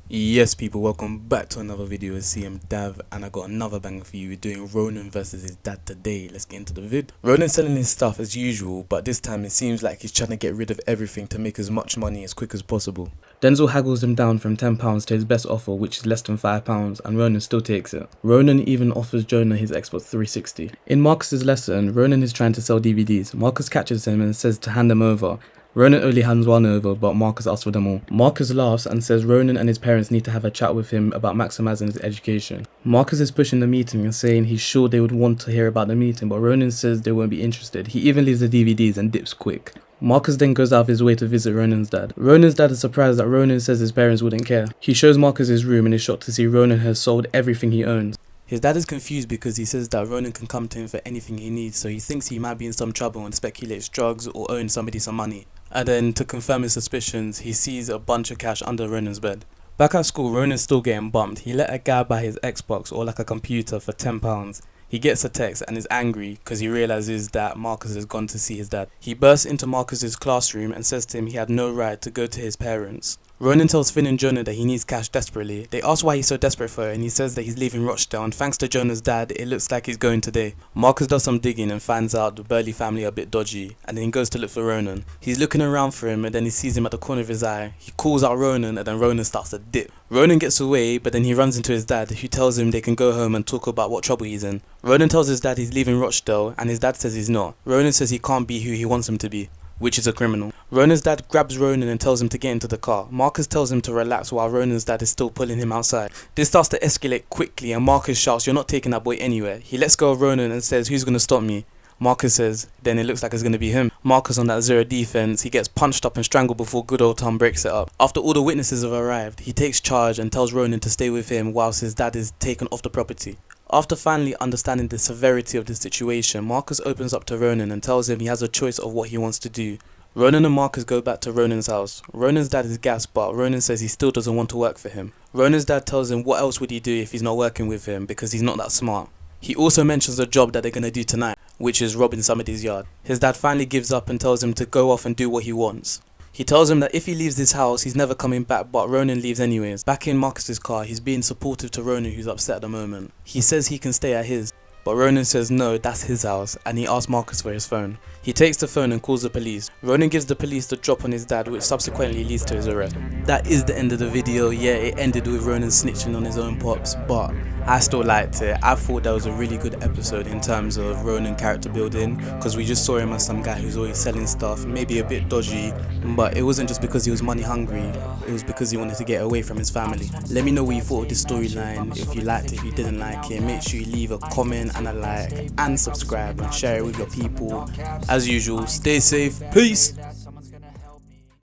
Yes people, welcome back to another video with CMDAV, and I got another banger for you. We're doing Ronan versus his dad today. Let's get into the vid. Ronan's selling his stuff as usual, but this time it seems like he's trying to get rid of everything to make as much money as quick as possible. Denzel haggles him down from £10 to his best offer, which is less than £5, and Ronan still takes it. Ronan even offers Jonah his Xbox 360. In Marcus's lesson, Ronan is trying to sell DVDs. Marcus catches him and says to hand them over. Ronan only hands one over, but Marcus asks for them all. Marcus laughs and says Ronan and his parents need to have a chat with him about maximising his education. Marcus is pushing the meeting and saying he's sure they would want to hear about the meeting, but Ronan says they won't be interested. He even leaves the DVDs and dips quick. Marcus then goes out of his way to visit Ronan's dad. Ronan's dad is surprised that Ronan says his parents wouldn't care. He shows Marcus his room and is shocked to see Ronan has sold everything he owns. His dad is confused because he says that Ronan can come to him for anything he needs, so he thinks he might be in some trouble and speculates drugs or owing somebody some money. And then, to confirm his suspicions, he sees a bunch of cash under Ronan's bed. Back at school, Ronan's still getting bumped. He let a guy buy his Xbox, or like a computer, for £10. He gets a text and is angry because he realizes that Marcus has gone to see his dad. He bursts into Marcus's classroom and says to him he had no right to go to his parents. Ronan tells Finn and Jonah that he needs cash desperately. They ask why he's so desperate for it, and he says that he's leaving Rochdale, and thanks to Jonah's dad, it looks like he's going today. Marcus does some digging and finds out the Burley family are a bit dodgy, and then he goes to look for Ronan. He's looking around for him, and then he sees him at the corner of his eye. He calls out Ronan, and then Ronan starts to dip. Ronan gets away, but then he runs into his dad, who tells him they can go home and talk about what trouble he's in. Ronan tells his dad he's leaving Rochdale, and his dad says he's not. Ronan says he can't be who he wants him to be, which is a criminal. Ronan's dad grabs Ronan and tells him to get into the car. Marcus tells him to relax while Ronan's dad is still pulling him outside. This starts to escalate quickly and Marcus shouts, "You're not taking that boy anywhere." He lets go of Ronan and says, "Who's gonna stop me?" Marcus says, then it looks like it's gonna be him. Marcus on that zero defense, he gets punched up and strangled before good old Tom breaks it up. After all the witnesses have arrived, he takes charge and tells Ronan to stay with him whilst his dad is taken off the property. After finally understanding the severity of the situation, Marcus opens up to Ronan and tells him he has a choice of what he wants to do. Ronan and Marcus go back to Ronan's house. Ronan's dad is gassed, but Ronan says he still doesn't want to work for him. Ronan's dad tells him what else would he do if he's not working with him, because he's not that smart. He also mentions a job that they're going to do tonight, which is robbing somebody's yard. His dad finally gives up and tells him to go off and do what he wants. He tells him that if he leaves this house, he's never coming back, but Ronan leaves anyways. Back in Marcus's car, he's being supportive to Ronan, who's upset at the moment. He says he can stay at his, but Ronan says no, that's his house, and he asks Marcus for his phone. He takes the phone and calls the police. Ronan gives the police the drop on his dad, which subsequently leads to his arrest. That is the end of the video. Yeah, it ended with Ronan snitching on his own pops, but I still liked it. I thought that was a really good episode in terms of Ronan character building, because we just saw him as some guy who's always selling stuff, maybe a bit dodgy, but it wasn't just because he was money hungry, it was because he wanted to get away from his family. Let me know what you thought of this storyline. If you liked it, if you didn't like it, make sure you leave a comment and a like and subscribe and share it with your people. As usual, stay safe, peace.